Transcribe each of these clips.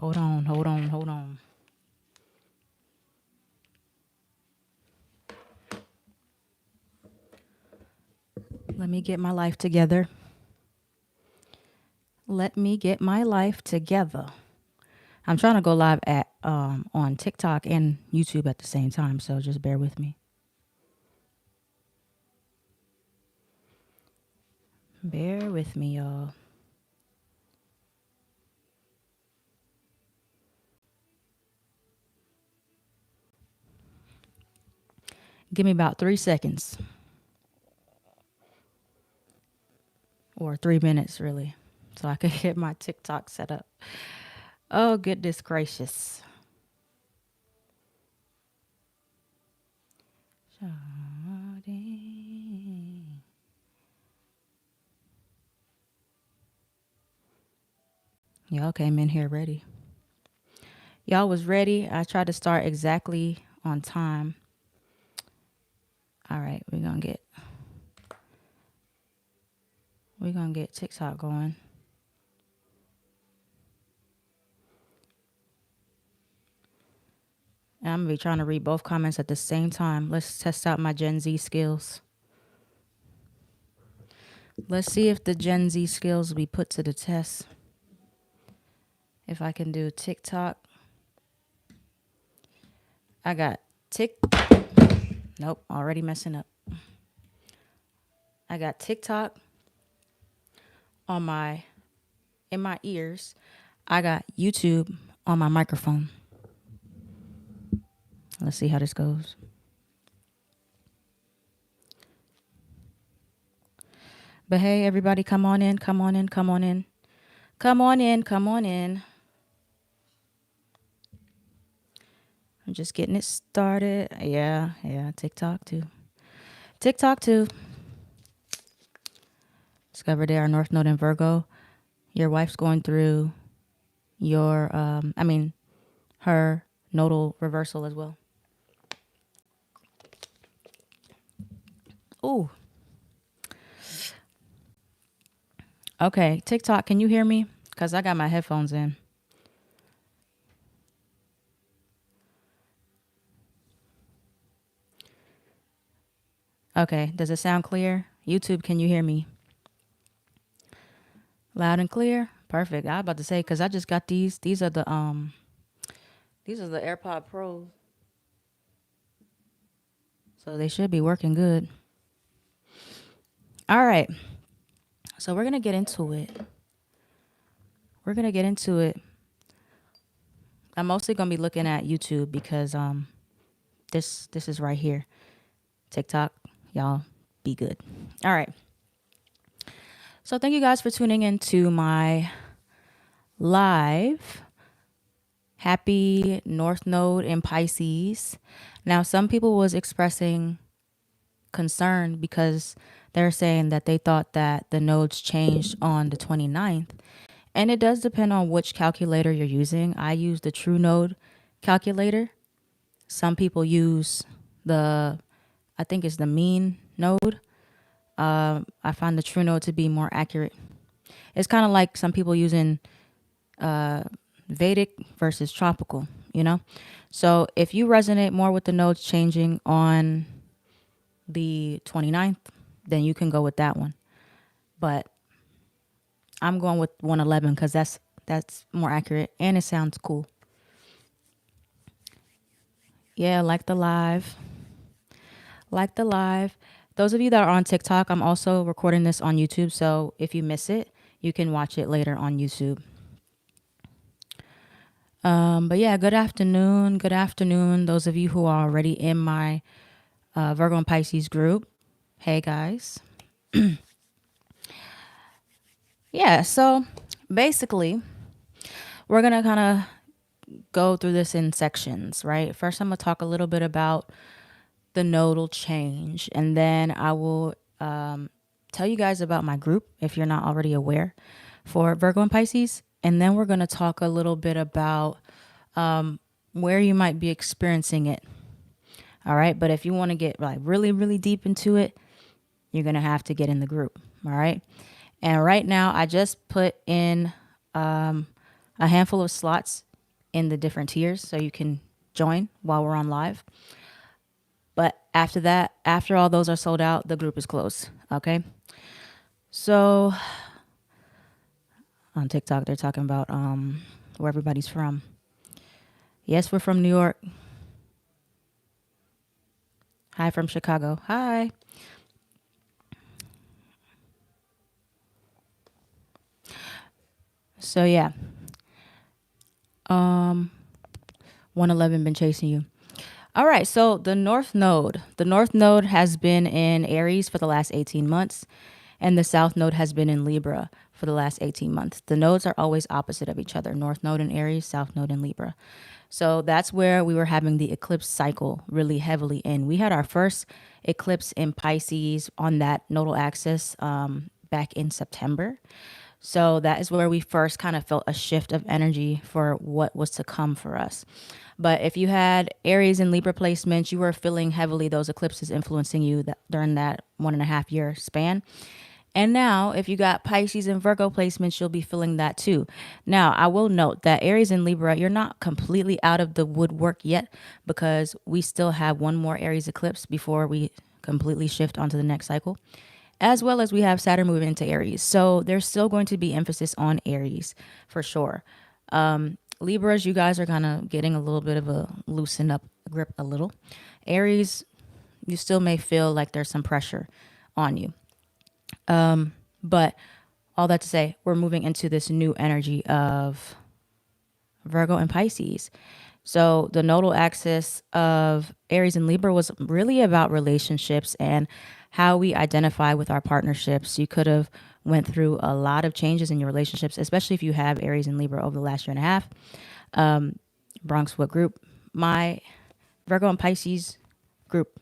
Hold on, hold on, hold on. Let me get my life together. Let me get my life together. I'm trying to go live at on TikTok and YouTube at the same time, so just bear with me. Bear with me, y'all. Give me about 3 seconds. Or 3 minutes, really. So I can get my TikTok set up. Oh, goodness gracious. Y'all came in here ready. Y'all was ready. I tried to start exactly on time. All right, we're gonna get TikTok going. And I'm gonna be trying to read both comments at the same time. Let's test out my Gen Z skills. Let's see if the Gen Z skills will be put to the test. If I can do TikTok. I got Nope, already messing up. I got TikTok in my ears. I got YouTube on my microphone. Let's see how this goes. But hey, everybody, come on in, come on in, come on in. Come on in, come on in. I'm just getting it started. Yeah, TikTok too. TikTok too. Discover they are North Node in Virgo. Your wife's going through her nodal reversal as well. Ooh. Okay, TikTok, can you hear me? Because I got my headphones in. Okay, does it sound clear? YouTube, can you hear me? Loud and clear? Perfect. I was about to say, because I just got these. These are the AirPod Pros. So they should be working good. All right. So we're going to get into it. I'm mostly going to be looking at YouTube because this is right here. TikTok, y'all be good. All right. So thank you guys for tuning into my live. Happy North Node in Pisces. Now, some people was expressing concern because they're saying that they thought that the nodes changed on the 29th. And it does depend on which calculator you're using. I use the True Node calculator. Some people use I think it's the mean node. I find the True Node to be more accurate. It's kind of like some people using Vedic versus tropical, you know? So if you resonate more with the nodes changing on the 29th, then you can go with that one. But I'm going with 111 because that's more accurate and it sounds cool. Yeah, like the live. Those of you that are on TikTok, I'm also recording this on YouTube. So if you miss it, you can watch it later on YouTube. But yeah, good afternoon. Good afternoon. Those of you who are already in my Virgo and Pisces group. Hey, guys. Yeah, so basically, we're going to kind of go through this in sections, right? First, I'm going to talk a little bit about the nodal change, and then I will tell you guys about my group if you're not already aware for Virgo and Pisces. And then we're going to talk a little bit about where you might be experiencing it. All right. But if you want to get like really, really deep into it, you're going to have to get in the group. All right. And right now I just put in a handful of slots in the different tiers so you can join while we're on live. But after that, after all those are sold out, the group is closed. Okay. So on TikTok, they're talking about where everybody's from. Yes, we're from New York. Hi from Chicago. Hi. So yeah, 111 been chasing you. All right, so the North Node. The North Node has been in Aries for the last 18 months, and the South Node has been in Libra for the last 18 months. The nodes are always opposite of each other, North Node in Aries, South Node in Libra. So that's where we were having the eclipse cycle really heavily in. We had our first eclipse in Pisces on that nodal axis back in September. So that is where we first kind of felt a shift of energy for what was to come for us. But if you had Aries and Libra placements, you were feeling heavily those eclipses influencing you during that 1.5 year span. And now, if you got Pisces and Virgo placements, you'll be feeling that too. Now, I will note that Aries and Libra, you're not completely out of the woodwork yet because we still have one more Aries eclipse before we completely shift onto the next cycle, as well as we have Saturn moving into Aries. So there's still going to be emphasis on Aries for sure. Libras, you guys are kind of getting a little bit of a loosen up grip a little. Aries, you still may feel like there's some pressure on you. But all that to say, we're moving into this new energy of Virgo and Pisces. So the nodal axis of Aries and Libra was really about relationships and how we identify with our partnerships. You could have went through a lot of changes in your relationships, especially if you have Aries and Libra over the last year and a half. Bronx, what group? My Virgo and Pisces group.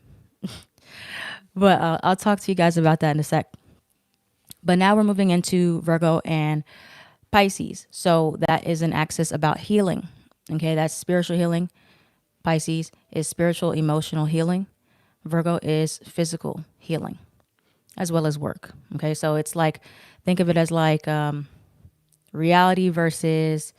But I'll talk to you guys about that in a sec. But now we're moving into Virgo and Pisces. So that is an axis about healing. Okay, that's spiritual healing. Pisces is spiritual, emotional healing. Virgo is physical healing as well as work. Okay, so it's like, think of it as like reality versus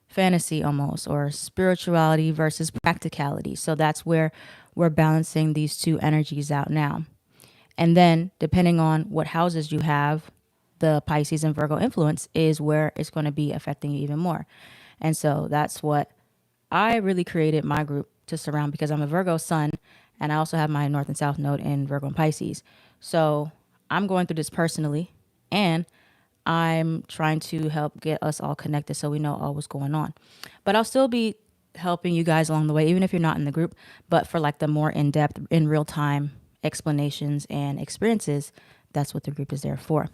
fantasy almost, or spirituality versus practicality. So that's where we're balancing these two energies out now. And then, depending on what houses you have, the Pisces and Virgo influence is where it's going to be affecting you even more. And so that's what I really created my group to surround, because I'm a Virgo sun and I also have my North and South node in Virgo and Pisces. So I'm going through this personally, and I'm trying to help get us all connected so we know all what's going on. But I'll still be helping you guys along the way, even if you're not in the group, but for like the more in-depth, in real time explanations and experiences, that's what the group is there for.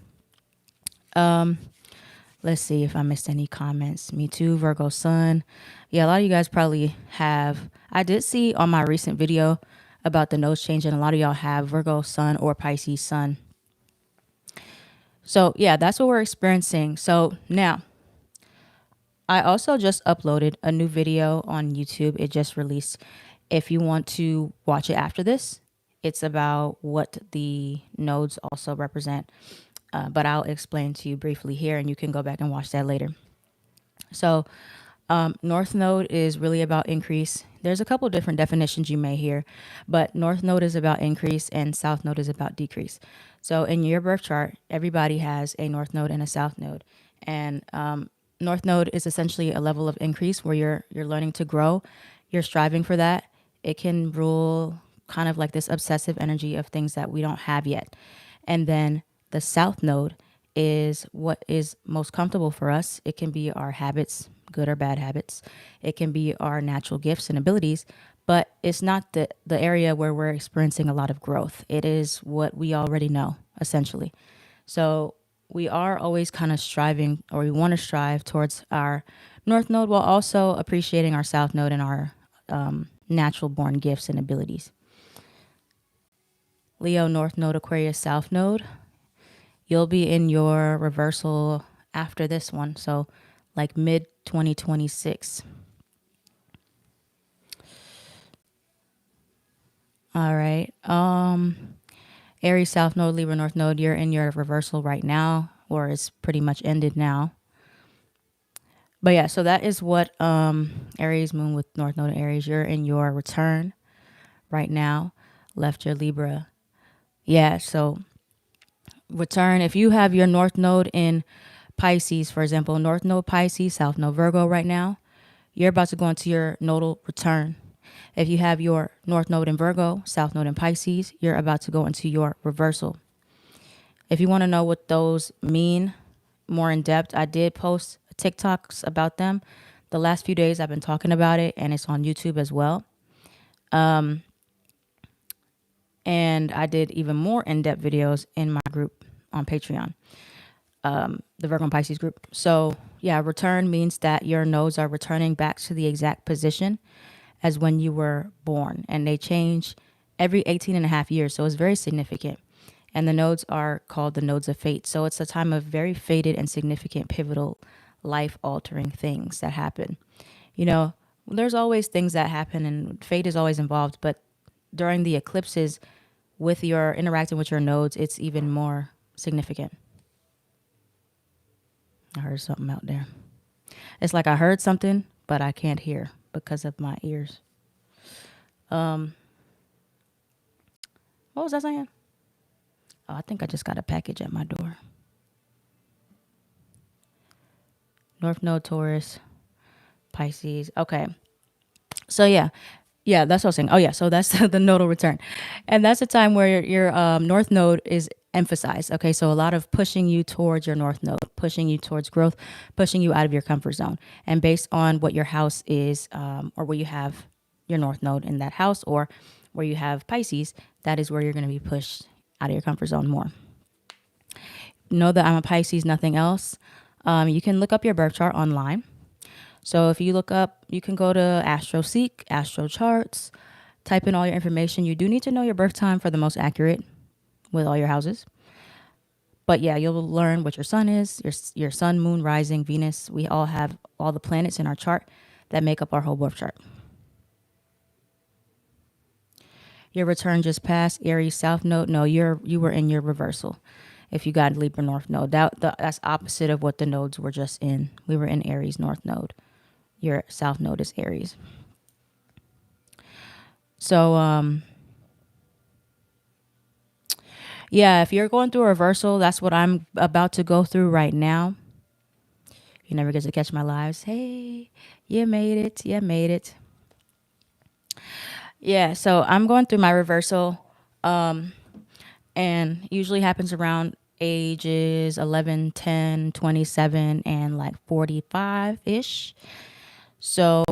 Let's see if I missed any comments. Me too, Virgo sun. Yeah, a lot of you guys probably have. I did see on my recent video about the nose change, and a lot of y'all have Virgo sun or Pisces sun. So yeah, that's what we're experiencing. So now, I also just uploaded a new video on YouTube. It just released. If you want to watch it after this, it's about what the nodes also represent. But I'll explain to you briefly here, and you can go back and watch that later. So North Node is really about increase. There's a couple different definitions you may hear, but North Node is about increase and South Node is about decrease. So in your birth chart, everybody has a North Node and a South Node. And North Node is essentially a level of increase where you're learning to grow. You're striving for that. It can rule kind of like this obsessive energy of things that we don't have yet. And then the South Node is what is most comfortable for us. It can be our habits, good or bad habits. It can be our natural gifts and abilities, but it's not the area where we're experiencing a lot of growth. It is what we already know, essentially. So we are always kind of striving, or we want to strive towards our North Node while also appreciating our South Node and our natural born gifts and abilities. Leo, North Node, Aquarius, South Node. You'll be in your reversal after this one. So like mid 2026. All right. Aries, South Node, Libra, North Node, you're in your reversal right now, or it's pretty much ended now. But yeah, so that is what Aries moon with North Node in Aries. You're in your return right now. Left your Libra. Yeah, so return. If you have your North Node in Pisces, for example, North Node Pisces, South Node Virgo right now, you're about to go into your nodal return. If you have your North Node in Virgo, South Node in Pisces, you're about to go into your reversal. If you want to know what those mean more in depth, I did post TikToks about them. The last few days I've been talking about it, and it's on YouTube as well. And I did even more in-depth videos in my group on Patreon, the Virgo and Pisces group. So yeah, return means that your nodes are returning back to the exact position as when you were born, and they change every 18 and a half years. So it's very significant. And the nodes are called the nodes of fate. So it's a time of very fated and significant, pivotal, life altering things that happen. You know, there's always things that happen and fate is always involved, but during the eclipses, with your interacting with your nodes, it's even more significant. I heard something out there. It's like I heard something, but I can't hear because of my ears. What was I saying? Oh, I think I just got a package at my door. North Node, Taurus, Pisces. Okay. So yeah, that's what I was saying. Oh yeah, so that's the nodal return, and that's a time where your North Node is emphasized. Okay, so a lot of pushing you towards your North Node, pushing you towards growth, pushing you out of your comfort zone, and based on what your house is, or where you have your North Node in that house, or where you have Pisces, that is where you're going to be pushed out of your comfort zone more. Know that I'm a Pisces, nothing else. You can look up your birth chart online. So if you look up, you can go to AstroSeek, Astro Charts, type in all your information. You do need to know your birth time for the most accurate with all your houses. But yeah, you'll learn what your sun is, your sun, moon, rising, Venus. We all have all the planets in our chart that make up our whole birth chart. Your return just passed, Aries South Node. No, you were in your reversal. If you got Libra North Node, that's opposite of what the nodes were just in. We were in Aries North Node. Your South Node is Aries. So yeah, if you're going through a reversal, that's what I'm about to go through right now. You never get to catch my lives. Hey, you made it. You made it. Yeah, so I'm going through my reversal, and usually happens around ages 11, 10, 27, and like 45-ish. So,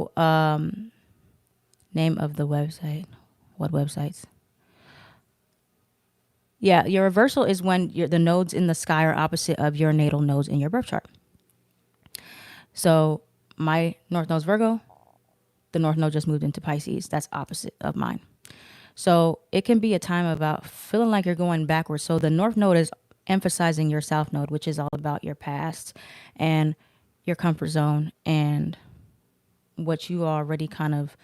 name of the website. What websites? Yeah, your reversal is when the nodes in the sky are opposite of your natal nodes in your birth chart. So my North Node's Virgo, the North Node just moved into Pisces. That's opposite of mine. So it can be a time about feeling like you're going backwards. So the North Node is emphasizing your South Node, which is all about your past and your comfort zone and what you already kind of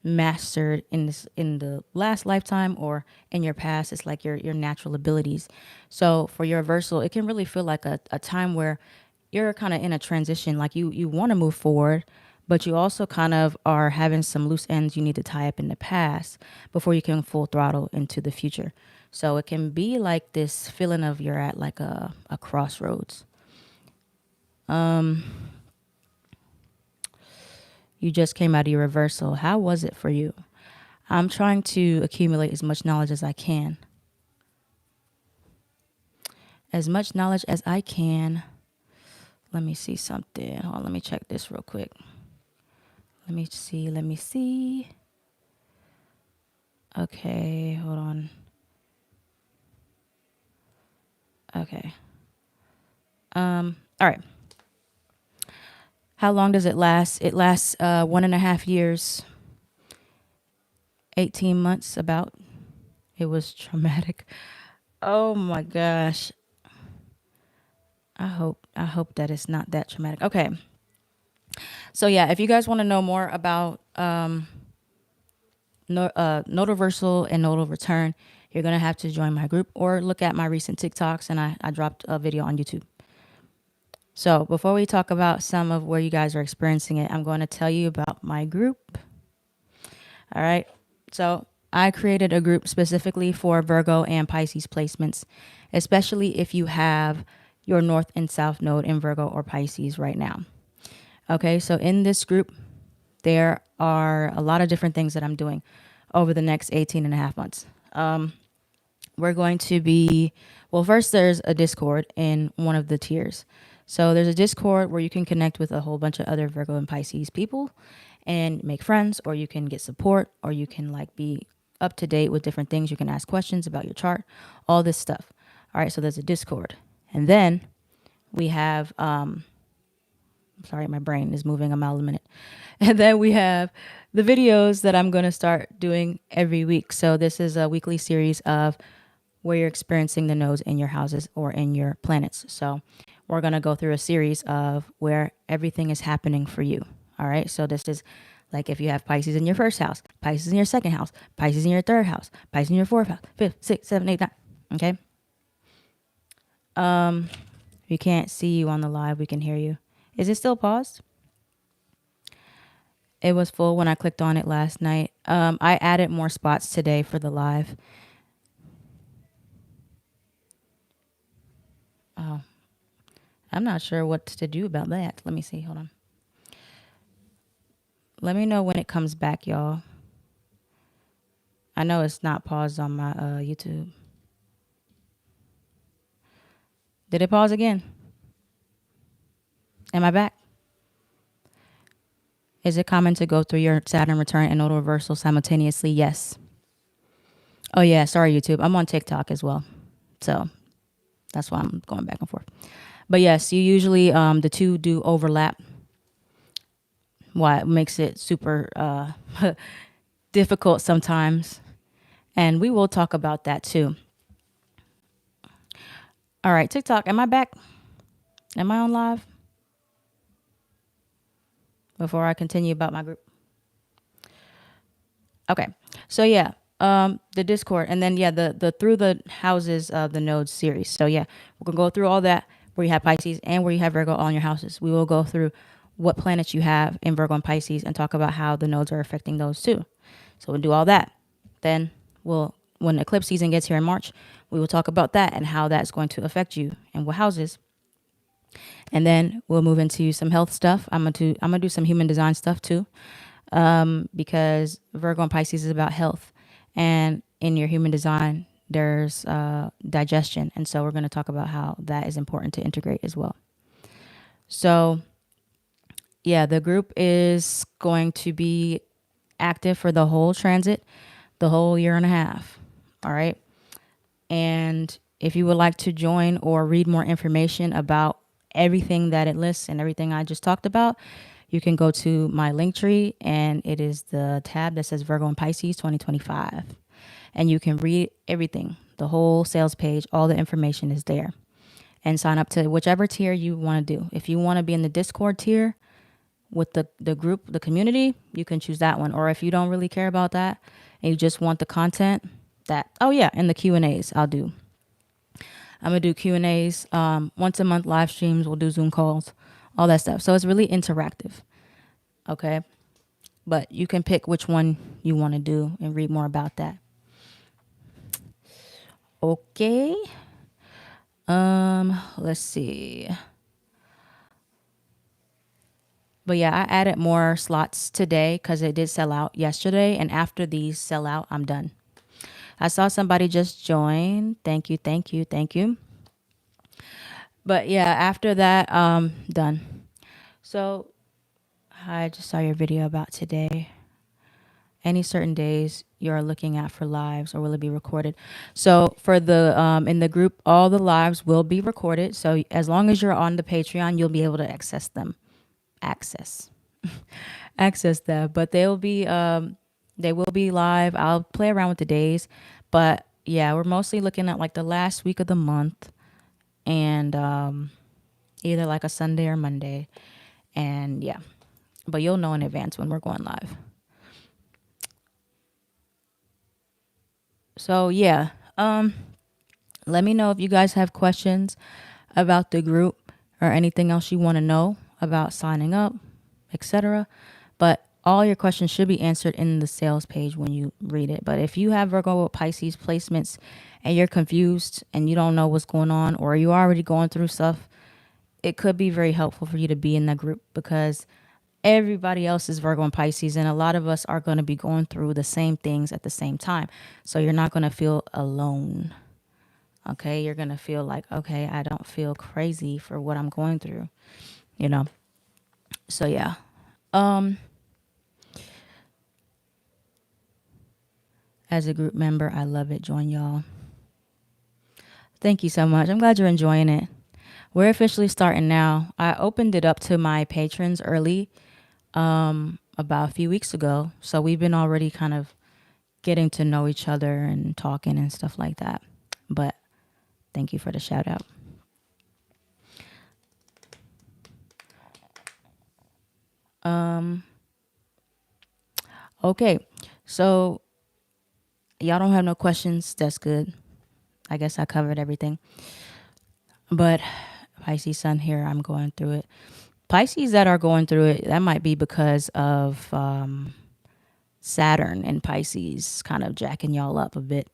mastered in the last lifetime or in your past. It's like your natural abilities. So for your reversal, it can really feel like a time where you're kind of in a transition, like you want to move forward, but you also kind of are having some loose ends you need to tie up in the past before you can full throttle into the future. So it can be like this feeling of you're at like a crossroads. You just came out of your reversal. How was it for you? I'm trying to accumulate as much knowledge as I can. As much knowledge as I can. Let me see something. Hold on, let me check this real quick. Let me see. Okay, hold on. Okay. All right. How long does it last? It lasts 1.5 years, 18 months about. It was traumatic. Oh my gosh. I hope that it's not that traumatic. Okay. So yeah, if you guys want to know more about nodal reversal and nodal return, you're gonna have to join my group or look at my recent TikToks, and I dropped a video on YouTube. So before we talk about some of where you guys are experiencing it, I'm going to tell you about my group. All right. So I created a group specifically for Virgo and Pisces placements, especially if you have your North and South node in Virgo or Pisces right now. Okay. So in this group, there are a lot of different things that I'm doing over the next 18 and a half months. We're going to be, well, first there's a Discord in one of the tiers. So there's a Discord where you can connect with a whole bunch of other Virgo and Pisces people and make friends, or you can get support, or you can like be up to date with different things. You can ask questions about your chart, all this stuff. All right, so there's a Discord. And then we have sorry, my brain is moving a mile a minute. And then we have the videos that I'm going to start doing every week. So this is a weekly series of where you're experiencing the nodes in your houses or in your planets. So we're going to go through a series of where everything is happening for you. All right. So this is like if you have Pisces in your first house, Pisces in your second house, Pisces in your third house, Pisces in your fourth house, fifth, sixth, seventh, eighth, ninth. Okay. We can't see you on the live. We can hear you. Is it still paused? It was full when I clicked on it last night. I added more spots today for the live. Oh, I'm not sure what to do about that. Let me see. Hold on. Let me know when it comes back, y'all. I know it's not paused on my YouTube. Did it pause again? Am I back? Is it common to go through your Saturn return and nodal reversal simultaneously? Yes. Oh, yeah. Sorry, YouTube. I'm on TikTok as well. So that's why I'm going back and forth. But yes, you usually, the two do overlap. Why it makes it super difficult sometimes. And we will talk about that too. All right, TikTok, am I back? Am I on live? Before I continue about my group. Okay. So yeah, the Discord, and then yeah, the through the houses of the nodes series. So yeah, we're gonna go through all that where you have Pisces and where you have Virgo on your houses. We will go through what planets you have in Virgo and Pisces and talk about how the nodes are affecting those too. So we'll do all that. Then when eclipse season gets here in March, we will talk about that and how that's going to affect you and what houses. And then we'll move into some health stuff. I'm gonna do some human design stuff too, because Virgo and Pisces is about health, and in your human design there's digestion, and so we're going to talk about how that is important to integrate as well. So yeah, the group is going to be active for the whole transit, the whole year and a half. All right. And if you would like to join or read more information about everything that it lists and everything I just talked about, you can go to my link tree, and it is the tab that says Virgo and Pisces 2025. And you can read everything, the whole sales page, all the information is there. And sign up to whichever tier you want to do. If you want to be in the Discord tier with the group, the community, you can choose that one. Or if you don't really care about that and you just want the content, that, oh yeah, and the Q&As I'll do. I'm going to do Q&As once a month, live streams. We'll do Zoom calls, all that stuff. So it's really interactive. Okay. But you can pick which one you want to do and read more about that. Okay. Let's see. But yeah, I added more slots today because it did sell out yesterday. And after these sell out, I'm done. I saw somebody just join. Thank you, thank you, thank you. But yeah, after that, done. So I just saw your video about today. Any certain days you're looking at for lives, or will it be recorded? So for the in the group, all the lives will be recorded. So as long as you're on the Patreon, you'll be able to access them. Access them. But they will be live. I'll play around with the days. But yeah, we're mostly looking at like the last week of the month, and either like a Sunday or Monday. And yeah. But you'll know in advance when we're going live. So yeah, let me know if you guys have questions about the group or anything else you want to know about signing up, etc. But all your questions should be answered in the sales page when you read it. But if you have Virgo Pisces placements and you're confused and you don't know what's going on, or you're already going through stuff, it could be very helpful for you to be in that group, because everybody else is Virgo and Pisces, and a lot of us are going to be going through the same things at the same time. So you're not going to feel alone. Okay. You're going to feel like, okay, I don't feel crazy for what I'm going through, you know? So yeah. As a group member, I love it. Join y'all. Thank you so much. I'm glad you're enjoying it. We're officially starting now. I opened it up to my patrons early, about a few weeks ago. So we've been already kind of getting to know each other and talking and stuff like that. But thank you for the shout out. Okay. So y'all don't have no questions. That's good. I guess I covered everything. But Pisces sun here, I'm going through it. Pisces that are going through it, that might be because of Saturn and Pisces kind of jacking y'all up a bit.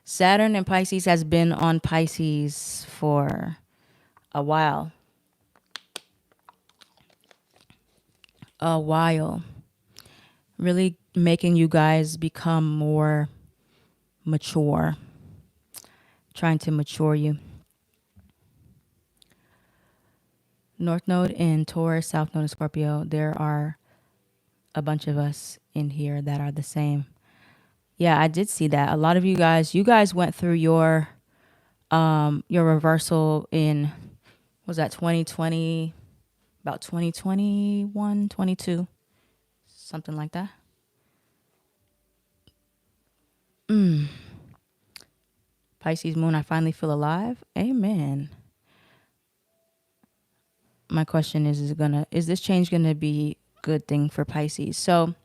Saturn and Pisces has been on Pisces for a while. Really making you guys become more mature, trying to mature you. North Node in Taurus, South Node in Scorpio. There are a bunch of us in here that are the same. Yeah, I did see that. A lot of you guys went through your reversal in, was that 2020, about 2021, 22, something like that. Pisces moon, I finally feel alive. Amen. My question is this change gonna be good thing for Pisces? So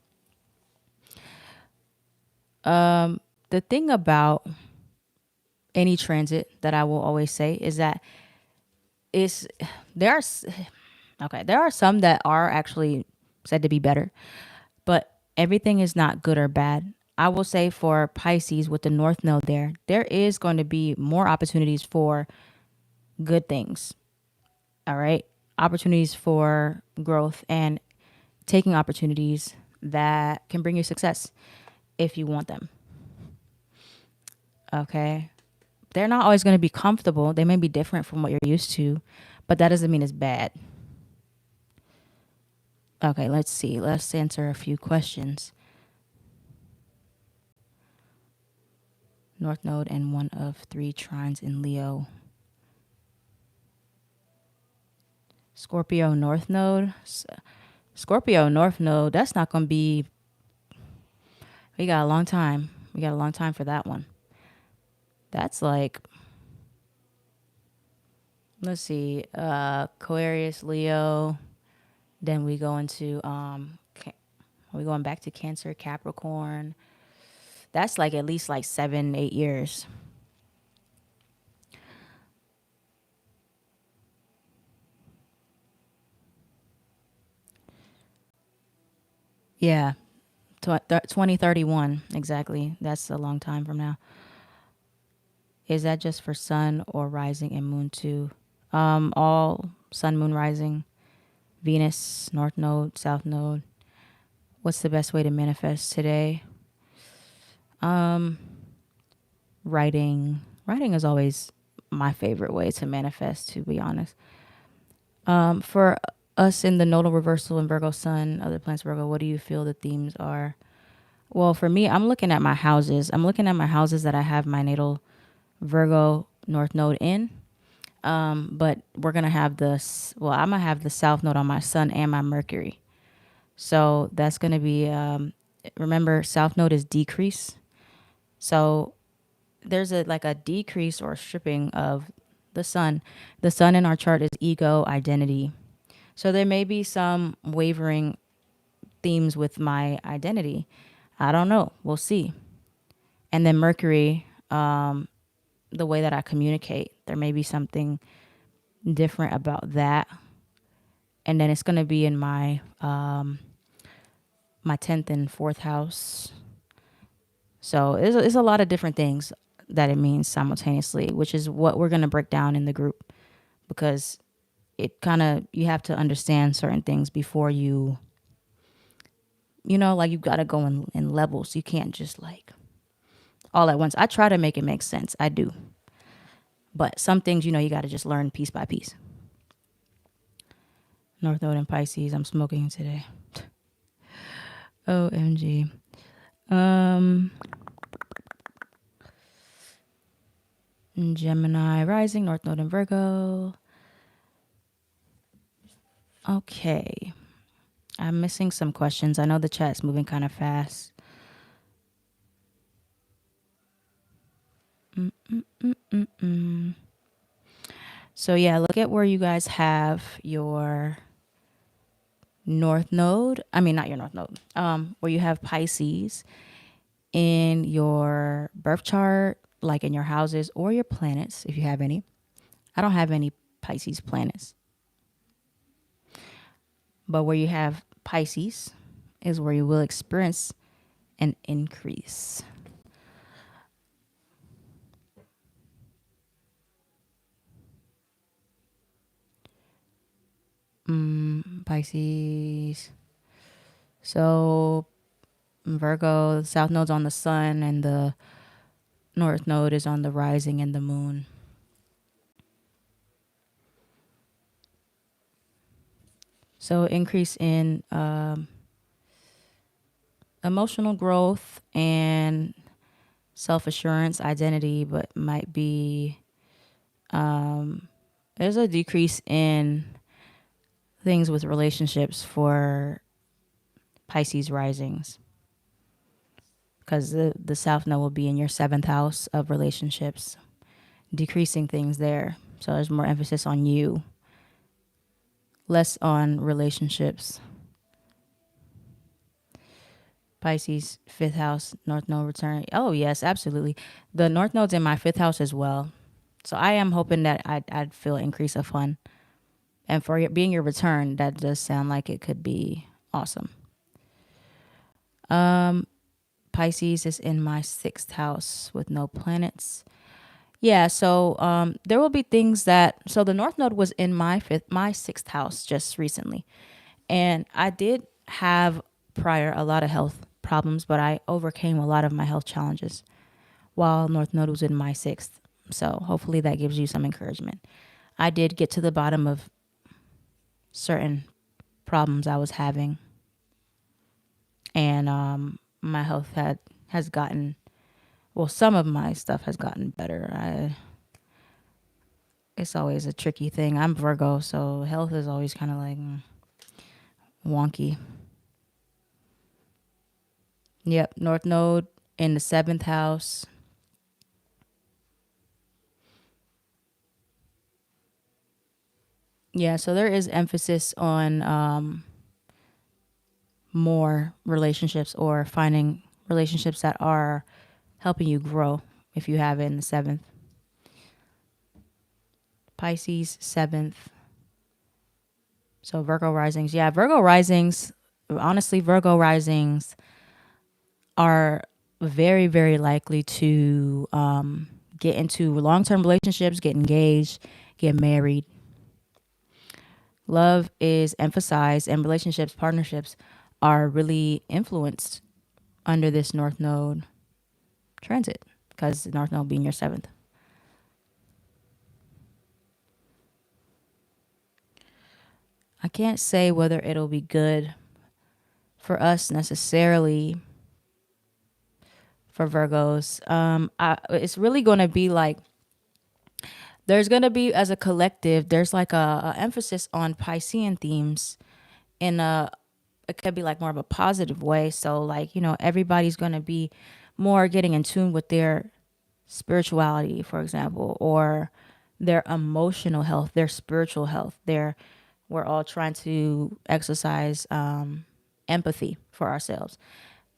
the thing about any transit that I will always say is that is there are some that are actually said to be better, but everything is not good or bad. I will say for Pisces with the North Node there is going to be more opportunities for good things. All right. Opportunities for growth and taking opportunities that can bring you success if you want them. Okay. They're not always going to be comfortable. They may be different from what you're used to, but that doesn't mean it's bad. Okay, let's see. Let's answer a few questions. North Node and one of 3 trines in Leo. Scorpio North Node. Scorpio North Node, that's not going to be... We got a long time. We got a long time for that one. That's like... Let's see. Aquarius, Leo. Then we go into... we're going back to Cancer, Capricorn. That's like at least like 7-8 years. Yeah. 2031. Exactly. That's a long time from now. Is that just for sun or rising and moon too? All sun, moon, rising, Venus, North Node, South Node. What's the best way to manifest today? Writing. Writing is always my favorite way to manifest, to be honest. For us in the nodal reversal in Virgo sun, other planets Virgo, what do you feel the themes are? Well, for me, I'm looking at my houses. I'm looking at my houses that I have my natal Virgo North Node in. But we're going to have this, well, I'm going to have the South Node on my sun and my Mercury. So that's going to be, remember, South Node is decrease. So there's a decrease or stripping of the sun. The sun in our chart is ego, identity. So there may be some wavering themes with my identity. I don't know. We'll see. And then Mercury, the way that I communicate, there may be something different about that. And then it's going to be in my 10th and 4th house. So it's a lot of different things that it means simultaneously, which is what we're going to break down in the group, because it kind of, you have to understand certain things before like you've got to go in levels. You can't just like all at once. I try to make it make sense. I do. But some things, you got to just learn piece by piece. North Node and Pisces. I'm smoking today. OMG. Gemini rising, North Node and Virgo. Okay. I'm missing some questions. I know the chat's moving kind of fast. So yeah, look at where you guys have your North Node. I mean, not your North Node. Where you have Pisces in your birth chart, like in your houses or your planets, if you have any. I don't have any Pisces planets. But where you have Pisces is where you will experience an increase. Pisces. So Virgo, the south node's on the sun and the north node is on the rising and the moon. So increase in emotional growth and self-assurance, identity, but might be there's a decrease in things with relationships for Pisces risings, because the south node will be in your 7th house of relationships, decreasing things there. So there's more emphasis on you, less on relationships. Pisces 5th house, north node return. Oh yes, absolutely. The north node's in my 5th house as well. So I am hoping that I'd feel increase of fun. And for being your return, that does sound like it could be awesome. Pisces is in my 6th house with no planets. Yeah, so there will be things that, so the north node was in my 6th house just recently. And I did have prior a lot of health problems, but I overcame a lot of my health challenges while north node was in my 6th. So hopefully that gives you some encouragement. I did get to the bottom of certain problems I was having, and my health has gotten, well, some of my stuff has gotten better. It's always a tricky thing. I'm Virgo, so health is always kind of like wonky. Yep, north node in the 7th house. Yeah, so there is emphasis on more relationships, or finding relationships that are helping you grow if you have it in the 7th. Pisces 7th. So Virgo risings. Yeah, Virgo risings, honestly, Virgo risings are very, very likely to get into long-term relationships, get engaged, get married. Love is emphasized, and relationships, partnerships are really influenced under this North Node transit, because the North Node being your 7th. I can't say whether it'll be good for us necessarily for Virgos. It's really going to be like, there's going to be, as a collective, there's like a emphasis on Piscean themes in it could be like more of a positive way. So like, everybody's going to be more getting in tune with their spirituality, for example, or their emotional health, their spiritual health. We're all trying to exercise empathy for ourselves.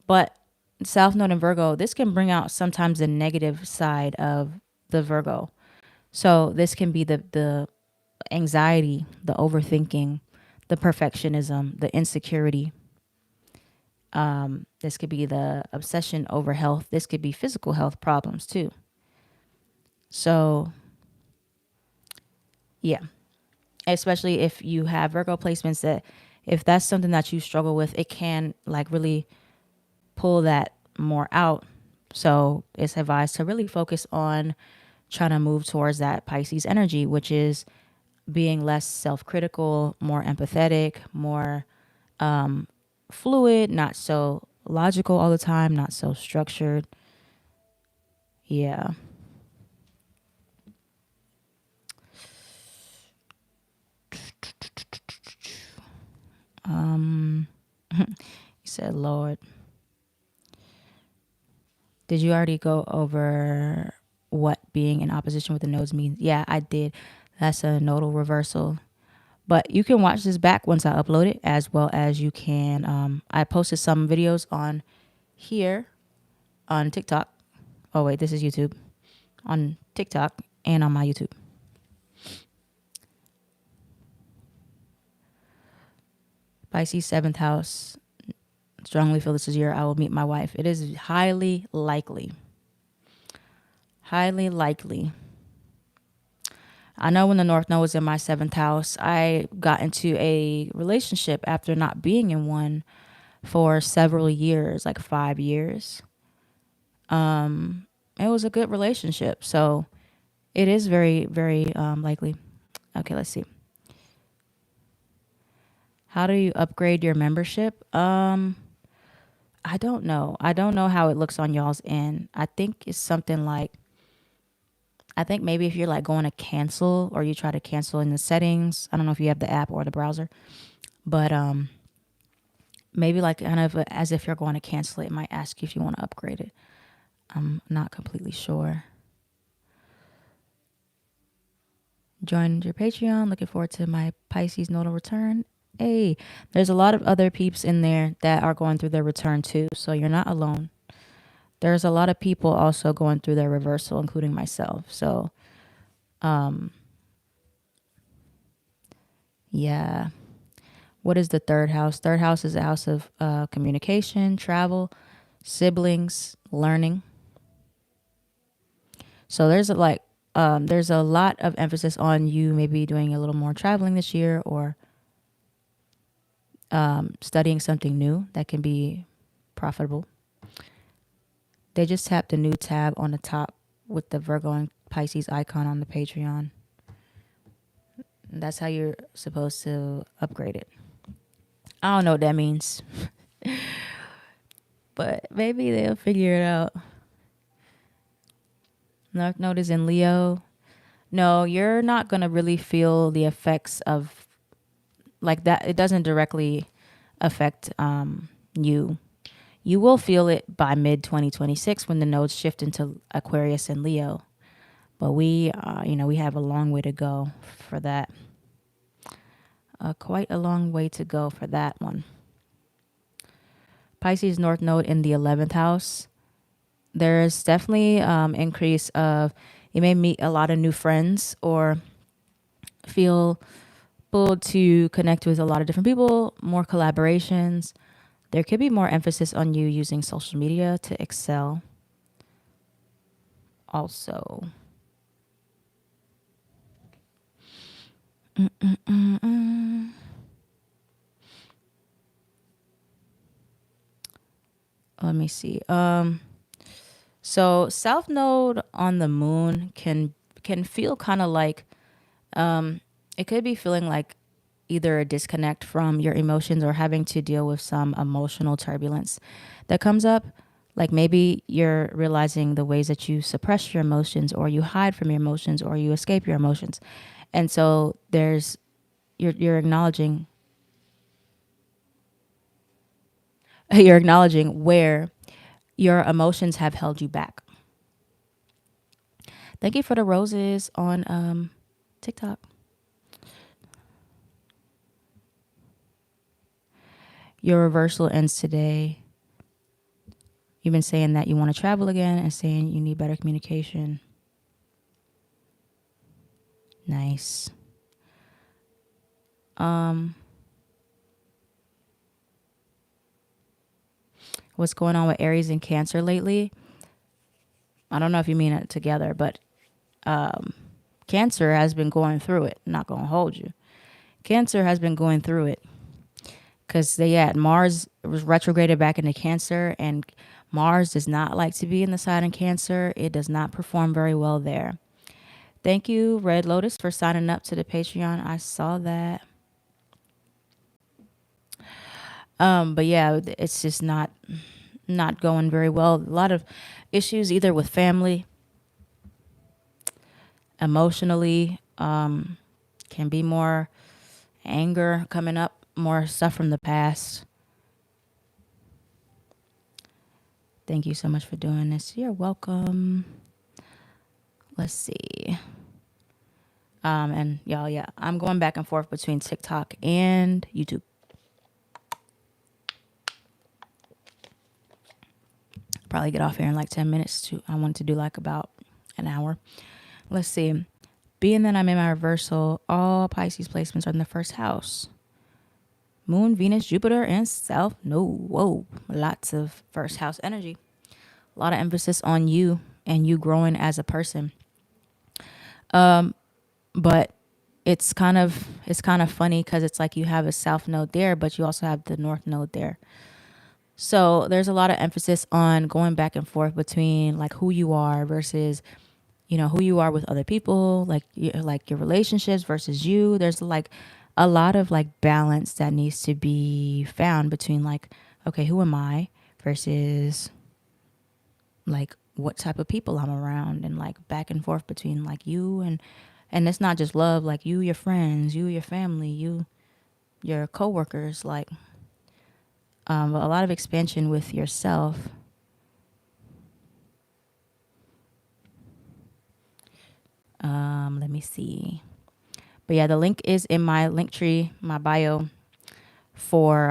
But South Node and Virgo, this can bring out sometimes the negative side of the Virgo. So this can be the anxiety, the overthinking, the perfectionism, the insecurity. This could be the obsession over health. This could be physical health problems too. So, yeah, especially if you have Virgo placements, that if that's something that you struggle with, it can like really pull that more out. So, it's advised to really focus on trying to move towards that Pisces energy, which is being less self-critical, more empathetic, more fluid, not so logical all the time, not so structured. Yeah. You said, Lord. Did you already go over what being in opposition with the nodes means? Yeah, I did. That's a nodal reversal. But you can watch this back once I upload it, as well as you can. I posted some videos on here on TikTok. Oh, wait, this is YouTube. On TikTok and on my YouTube. Pisces 7th house. Strongly feel this is year I will meet my wife. It is highly likely. Highly likely. I know when the North Node was in my 7th house, I got into a relationship after not being in one for several years, like 5 years. It was a good relationship. So it is very, very likely. Okay, let's see. How do you upgrade your membership? I don't know. I don't know how it looks on y'all's end. I think it's something like, I think maybe if you're like going to cancel or you try to cancel in the settings, I don't know if you have the app or the browser, but maybe like kind of as if you're going to cancel it, it might ask you if you want to upgrade it. I'm not completely sure. Joined your Patreon. Looking forward to my Pisces nodal return. Hey, there's a lot of other peeps in there that are going through their return too, so you're not alone. There's a lot of people also going through their reversal, including myself. So, yeah. What is the third house? Third house is a house of communication, travel, siblings, learning. So there's a lot of emphasis on you maybe doing a little more traveling this year, or studying something new that can be profitable. They just tapped a new tab on the top with the Virgo and Pisces icon on the Patreon. That's how you're supposed to upgrade it. I don't know what that means, but maybe they'll figure it out. North Node is in Leo. No, you're not going to really feel the effects of like that. It doesn't directly affect you. You will feel it by mid 2026 when the nodes shift into Aquarius and Leo. But we have a long way to go for that. Quite a long way to go for that one. Pisces North Node in the 11th house. There's definitely increase of, you may meet a lot of new friends or feel pulled to connect with a lot of different people, more collaborations. There could be more emphasis on you using social media to excel. Also, let me see. So South Node on the Moon can feel kind of like, it could be feeling like either a disconnect from your emotions or having to deal with some emotional turbulence that comes up. Like maybe you're realizing the ways that you suppress your emotions, or you hide from your emotions, or you escape your emotions. And so you're acknowledging you're acknowledging where your emotions have held you back. Thank you for the roses on TikTok. Your reversal ends today. You've been saying that you want to travel again and saying you need better communication. Nice. What's going on with Aries and Cancer lately? I don't know if you mean it together, but Cancer has been going through it. I'm not going to hold you. Cancer has been going through it because they had Mars was retrograded back into Cancer, and Mars does not like to be in the sign of Cancer. It does not perform very well there. Thank you, Red Lotus, for signing up to the Patreon. I saw that. But yeah, it's just not going very well. A lot of issues either with family, emotionally, can be more anger coming up, more stuff from the past. Thank you so much for doing this. You're welcome. Let's see. And y'all, yeah, I'm going back and forth between TikTok and YouTube. Probably get off here in like 10 minutes. I want to do like about an hour. Let's see. Being that I'm in my reversal, all Pisces placements are in the first house. Moon, Venus, Jupiter, and South Node. Whoa, lots of first house energy. A lot of emphasis on you and you growing as a person. But it's kind of funny because it's like you have a South Node there, but you also have the North Node there. So there's a lot of emphasis on going back and forth between like who you are versus, who you are with other people, like your relationships versus you. There's like a lot of like balance that needs to be found between like, okay, who am I versus like what type of people I'm around, and like back and forth between like you and it's not just love, like you, your friends, you, your family, you, your coworkers, like a lot of expansion with yourself. Let me see. But yeah, the link is in my link tree, my bio, for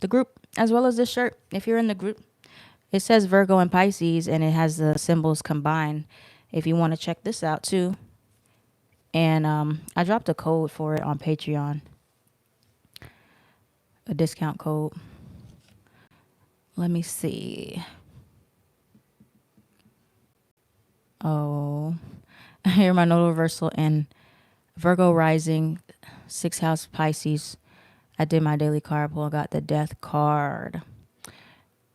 the group, as well as this shirt. If you're in the group, it says Virgo and Pisces, and it has the symbols combined. If you want to check this out too. And I dropped a code for it on Patreon, a discount code. Let me see. Oh, here my nodal reversal and Virgo rising, 6th house Pisces. I did my daily card pull. I got the death card.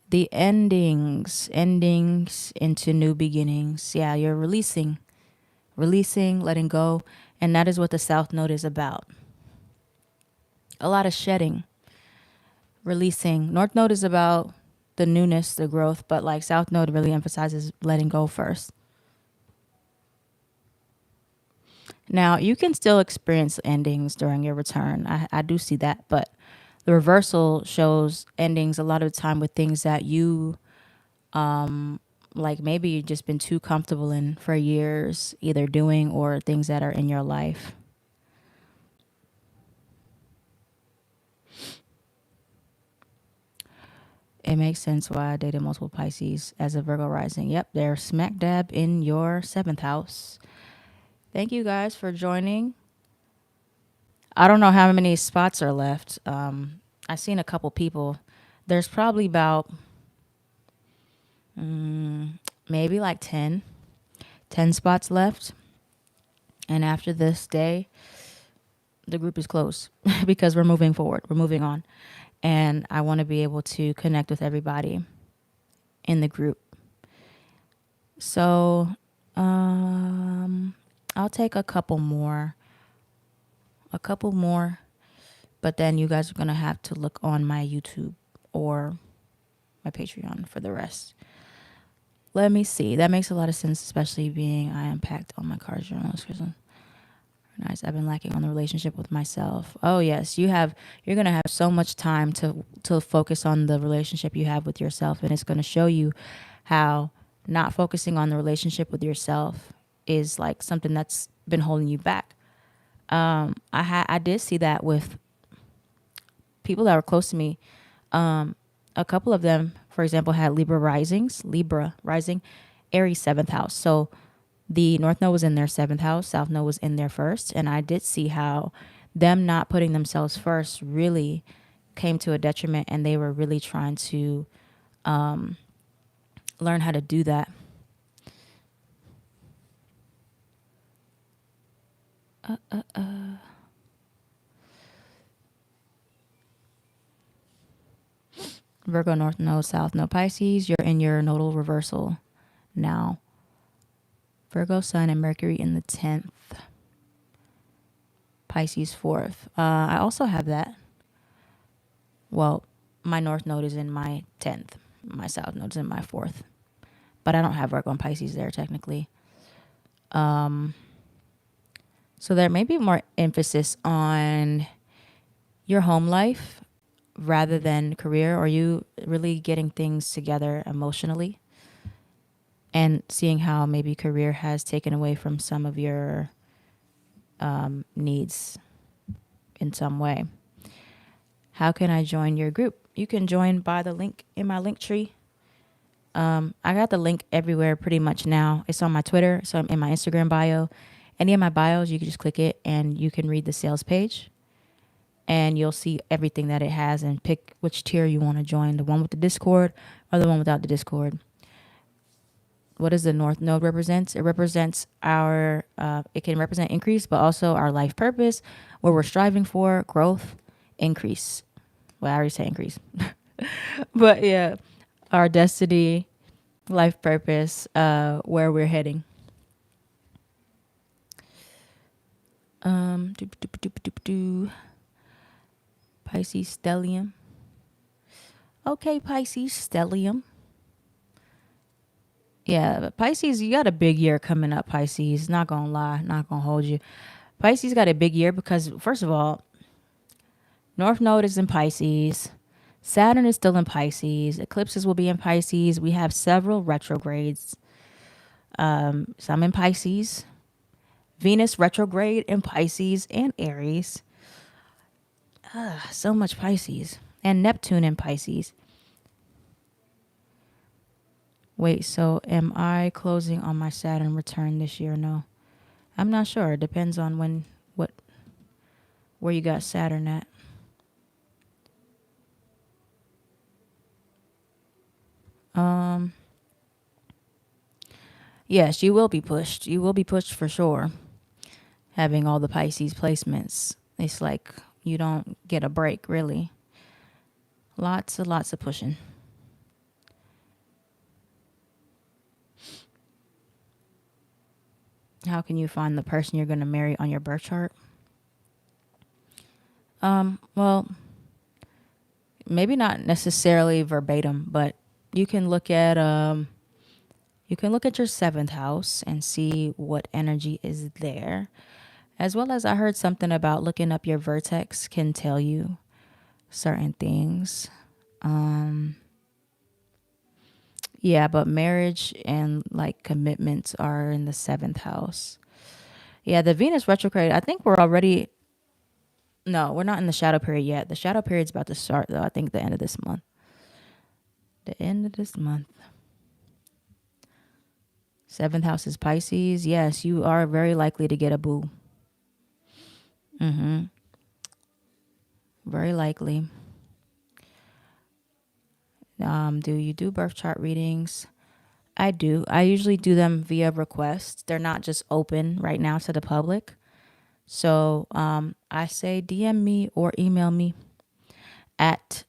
The endings into new beginnings. Yeah, you're releasing, letting go. And that is what the South Node is about. A lot of shedding, releasing. North Node is about the newness, the growth, but like South Node really emphasizes letting go first. Now, you can still experience endings during your return. I do see that, but the reversal shows endings a lot of the time with things that you, like maybe you've just been too comfortable in for years, either doing or things that are in your life. It makes sense why I dated multiple Pisces as a Virgo rising. Yep, they're smack dab in your 7th house. Thank you guys for joining. I don't know how many spots are left. I've seen a couple people. There's probably about maybe like 10 spots left. And after this day, the group is closed because we're moving forward. We're moving on. And I want to be able to connect with everybody in the group. So I'll take a couple more, but then you guys are going to have to look on my YouTube or my Patreon for the rest. Let me see. That makes a lot of sense, especially being I unpacked all my card journals. Nice. I've been lacking on the relationship with myself. Oh yes, you're going to have so much time to focus on the relationship you have with yourself, and it's going to show you how not focusing on the relationship with yourself is like something that's been holding you back. I did see that with people that were close to me. A couple of them, for example, had Libra rising, Aries 7th house. So the North Node was in their 7th house, South Node was in their first, and I did see how them not putting themselves first really came to a detriment, and they were really trying to learn how to do that. Virgo North Node, South Node, Pisces, you're in your nodal reversal now. Virgo Sun and Mercury in the 10th. Pisces 4th. I also have that. Well, my North Node is in my 10th. My South Node is in my 4th. But I don't have Virgo and Pisces there technically. So there may be more emphasis on your home life rather than career, or you really getting things together emotionally and seeing how maybe career has taken away from some of your needs in some way. How can I join your group? You can join by the link in my link tree. I got the link everywhere pretty much now. It's on my Twitter, so I'm in my Instagram bio. Any of my bios, you can just click it and you can read the sales page. And you'll see everything that it has and pick which tier you want to join, the one with the Discord or the one without the Discord. What does the North Node represent? It represents our, it can represent increase, but also our life purpose, where we're striving for growth, increase. Well, I already said increase. But yeah, our destiny, life purpose, where we're heading. Doop, doop, doop, doop, doop. Pisces stellium. Okay, Pisces stellium. Yeah, but Pisces, you got a big year coming up, Pisces. Not gonna lie, not gonna hold you. Pisces got a big year because, first of all, North Node is in Pisces. Saturn is still in Pisces. Eclipses will be in Pisces. We have several retrogrades. Some in Pisces. Venus retrograde in Pisces and Aries. So much Pisces. And Neptune in Pisces. Wait, so am I closing on my Saturn return this year? No. I'm not sure. It depends on where you got Saturn at. Yes, you will be pushed. You will be pushed for sure. Having all the Pisces placements. It's like you don't get a break, really. Lots of pushing. How can you find the person you're going to marry on your birth chart? Well, maybe not necessarily verbatim, but you can look at your 7th house and see what energy is there. As well as I heard something about looking up your vertex can tell you certain things. Yeah, but marriage and like commitments are in the 7th house. Yeah, the Venus retrograde, I think we're already, no, we're not in the shadow period yet. The shadow period's about to start though, I think the end of this month. The end of this month. 7th house is Pisces. Yes, you are very likely to get a boo. Very likely. Do you do birth chart readings? I do. I usually do them via request. They're not just open right now to the public. So I say DM me or email me at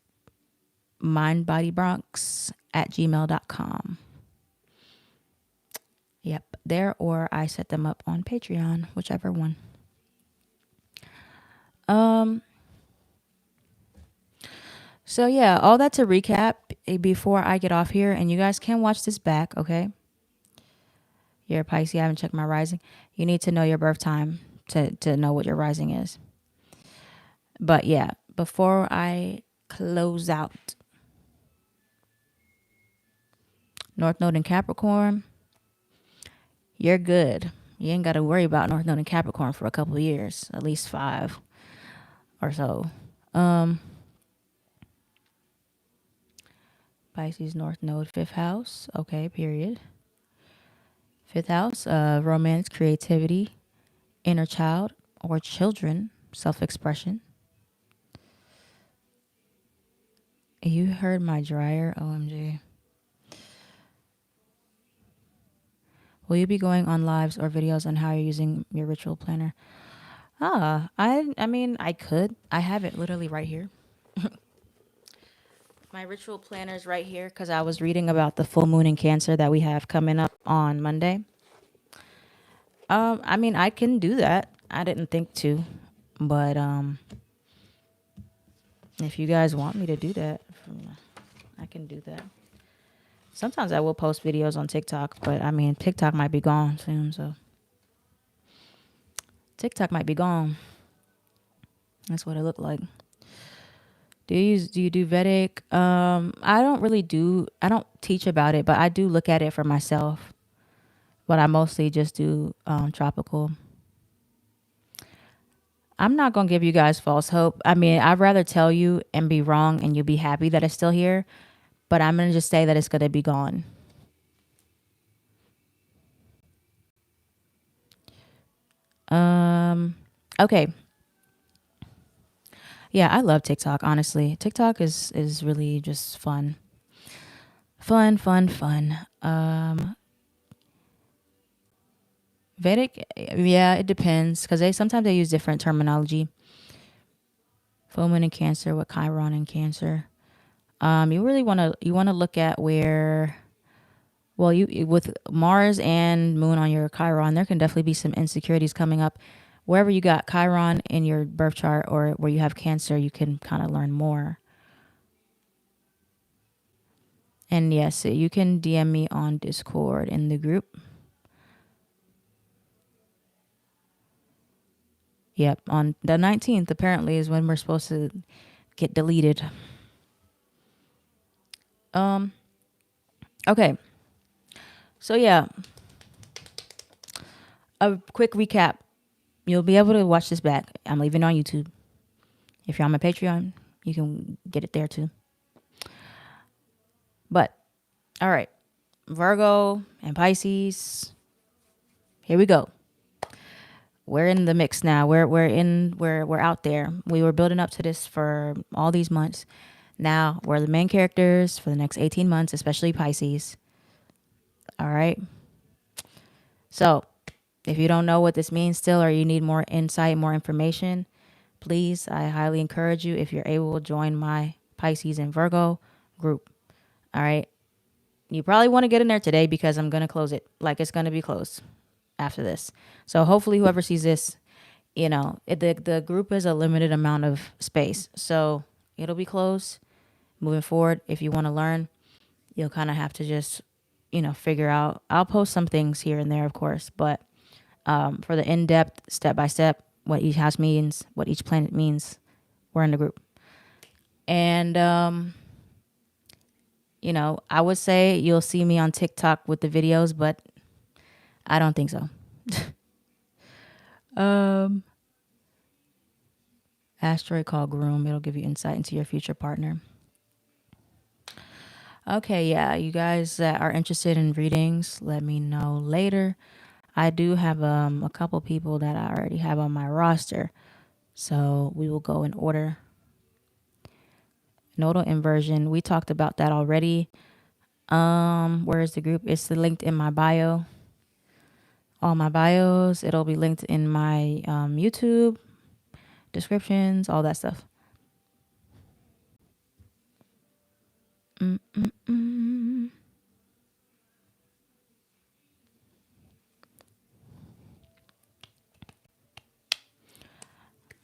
mindbodybronx@gmail.com. Yep, there, or I set them up on Patreon, whichever one. So yeah, all that to recap before I get off here, and you guys can watch this back, okay? You're a Pisces, you haven't checked my rising. You need to know your birth time to know what your rising is. But yeah, before I close out, North Node in Capricorn, you're good. You ain't got to worry about North Node in Capricorn for a couple of years, at least 5 or so. Pisces North Node, 5th house. Okay, period. 5th house, romance, creativity, inner child, or children. self-expression. You heard my dryer? OMG. Will you be going on lives or videos on how you're using your ritual planner? I mean, I could. I have it literally right here. My ritual planner is right here because I was reading about the full moon in Cancer that we have coming up on Monday. I mean, I can do that. I didn't think to, but if you guys want me to do that, I can do that. Sometimes I will post videos on TikTok, but I mean, TikTok might be gone soon, so TikTok might be gone. That's what it looked like. Do you do Vedic? I don't teach about it, but I do look at it for myself. But I mostly just do tropical. I'm not gonna give you guys false hope. I mean, I'd rather tell you and be wrong and you be happy that it's still here. But I'm gonna just say that it's gonna be gone. Okay. Yeah, I love TikTok, honestly. TikTok is really just fun. Fun. Vedic, yeah, it depends because they use different terminology. Full moon in Cancer with Chiron in Cancer. You wanna look at where, well, you with Mars and Moon on your Chiron, there can definitely be some insecurities coming up. Wherever you got Chiron in your birth chart or where you have Cancer, you can kind of learn more. And yes, you can DM me on Discord in the group. Yep, on the 19th apparently is when we're supposed to get deleted. Okay. So yeah, a quick recap. You'll be able to watch this back. I'm leaving it on YouTube. If you're on my Patreon, you can get it there too. But all right, Virgo and Pisces. Here we go. We're in the mix now. We're out there. We were building up to this for all these months. Now we're the main characters for the next 18 months, especially Pisces. All right. So if you don't know what this means still, or you need more insight, more information, please, I highly encourage you, if you're able, to join my Pisces and Virgo group. All right. You probably want to get in there today because I'm going to close it. Like, it's going to be closed after this. So hopefully whoever sees this, the group is a limited amount of space. So it'll be closed moving forward. If you want to learn, you'll kind of have to just, figure out. I'll post some things here and there, of course, but for the in-depth, step-by-step, what each house means, what each planet means, we're in the group. And, I would say you'll see me on TikTok with the videos, but I don't think so. Asteroid call Groom. It'll give you insight into your future partner. Okay, yeah, you guys that are interested in readings, let me know later. I do have a couple people that I already have on my roster, so we will go in order. Nodal inversion, we talked about that already. Where is the group? It's linked in my bio. All my bios. It'll be linked in my YouTube descriptions, all that stuff.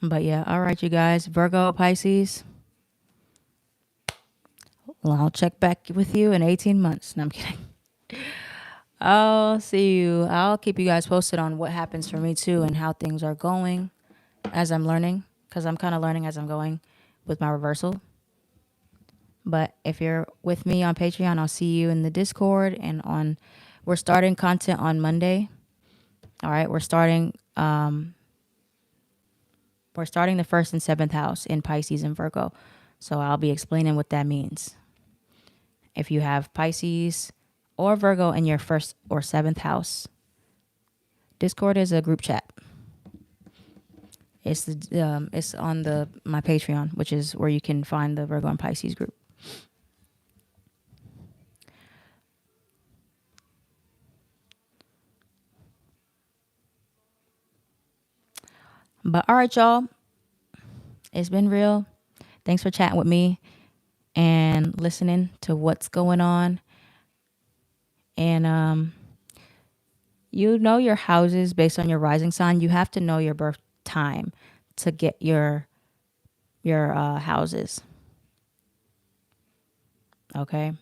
But yeah, all right, you guys. Virgo, Pisces. Well, I'll check back with you in 18 months. No, I'm kidding. I'll see you. I'll keep you guys posted on what happens for me too and how things are going as I'm learning, because I'm kind of learning as I'm going with my reversal. But if you're with me on Patreon, I'll see you in the Discord and we're starting content on Monday. All right, we're starting the 1st and 7th house in Pisces and Virgo. So I'll be explaining what that means. If you have Pisces or Virgo in your 1st or 7th house, Discord is a group chat. It's on the my Patreon, which is where you can find the Virgo and Pisces group. But all right, y'all, it's been real. Thanks for chatting with me and listening to what's going on. And you know your houses based on your rising sign. You have to know your birth time to get your houses. Okay.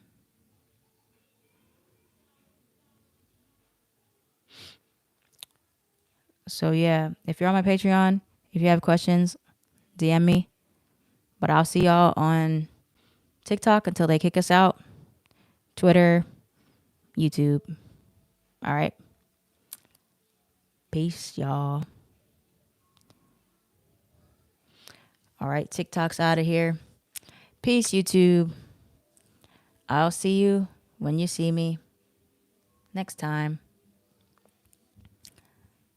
So yeah, if you're on my Patreon, if you have questions, DM me. But I'll see y'all on TikTok until they kick us out. Twitter, YouTube. All right. Peace, y'all. All right, TikTok's out of here. Peace, YouTube. I'll see you when you see me next time.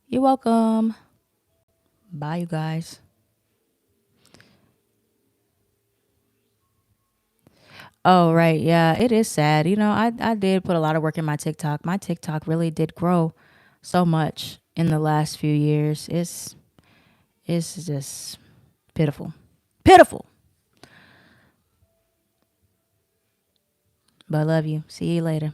You're welcome. Bye, you guys. Oh, right. Yeah, it is sad. I did put a lot of work in my TikTok. My TikTok really did grow so much in the last few years. It's just pitiful. Pitiful. But I love you. See you later.